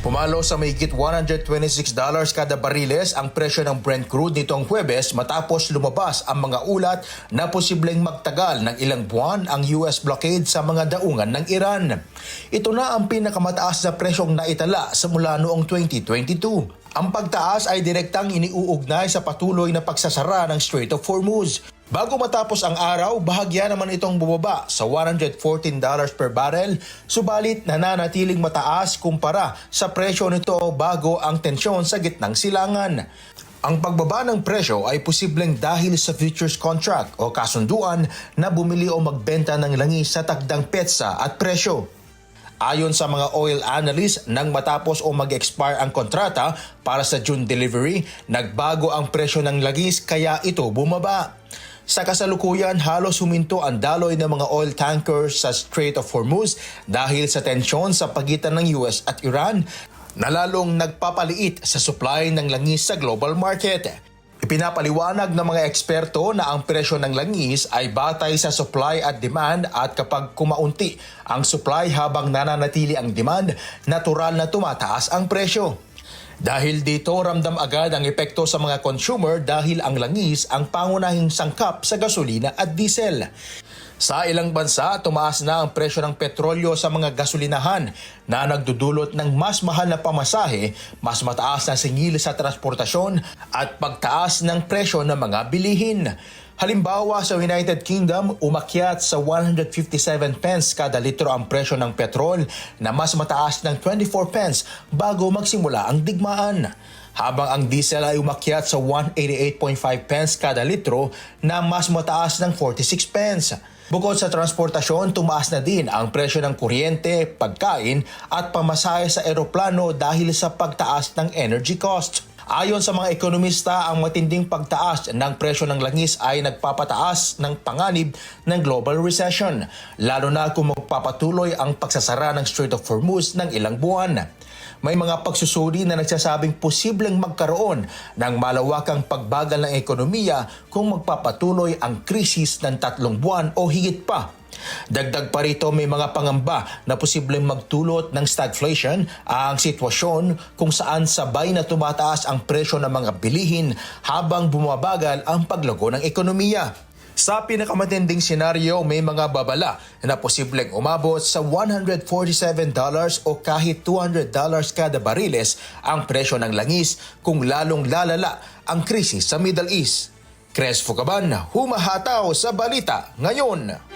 Pumalo sa mahigit $126 kada bariles ang presyo ng Brent crude nitong Huwebes matapos lumabas ang mga ulat na posibleng magtagal ng ilang buwan ang US blockade sa mga daungan ng Iran. Ito na ang pinakamataas na presyong naitala sa mula noong 2022. Ang pagtaas ay direktang iniuugnay sa patuloy na pagsasara ng Strait of Hormuz. Bago matapos ang araw, bahagya naman itong bumaba sa $114 per barrel, subalit nananatiling mataas kumpara sa presyo nito bago ang tensyon sa gitnang silangan. Ang pagbaba ng presyo ay posibleng dahil sa futures contract o kasunduan na bumili o magbenta ng langis sa takdang petsa at presyo. Ayon sa mga oil analysts, nang matapos o mag-expire ang kontrata para sa June delivery, nagbago ang presyo ng langis kaya ito bumaba. Sa kasalukuyan, halos huminto ang daloy ng mga oil tankers sa Strait of Hormuz dahil sa tensyon sa pagitan ng US at Iran na lalong nagpapaliit sa supply ng langis sa global market. Ipinapaliwanag ng mga eksperto na ang presyo ng langis ay batay sa supply at demand at kapag kumaunti ang supply habang nananatili ang demand, natural na tumataas ang presyo. Dahil dito, ramdam agad ang epekto sa mga consumer dahil ang langis ang pangunahing sangkap sa gasolina at diesel. Sa ilang bansa, tumaas na ang presyo ng petrolyo sa mga gasolinahan na nagdudulot ng mas mahal na pamasahe, mas mataas na singil sa transportasyon at pagtaas ng presyo ng mga bilihin. Halimbawa, sa United Kingdom, umakyat sa 157 pence kada litro ang presyo ng petrol na mas mataas ng 24 pence bago magsimula ang digmaan. Habang ang diesel ay umakyat sa 188.5 pence kada litro na mas mataas ng 46 pence. Bukod sa transportasyon, tumaas na din ang presyo ng kuryente, pagkain at pamasahe sa eroplano dahil sa pagtaas ng energy cost. Ayon sa mga ekonomista, ang matinding pagtaas ng presyo ng langis ay nagpapataas ng panganib ng global recession, lalo na kung magpapatuloy ang pagsasara ng Strait of Hormuz ng ilang buwan. May mga pagsusuri na nagsasabing posibleng magkaroon ng malawakang pagbagal ng ekonomiya kung magpapatuloy ang krisis ng 3 buwan o higit pa. Dagdag pa rito, may mga pangamba na posibleng magdulot ng stagflation ang sitwasyon kung saan sabay na tumataas ang presyo ng mga bilihin habang bumabagal ang paglago ng ekonomiya. Sa pinakamatinding senaryo, may mga babala na posibleng umabot sa $147 o kahit $200 kada bariles ang presyo ng langis kung lalong lalala ang krisis sa Middle East. Crespo Caban, humahataw sa balita ngayon.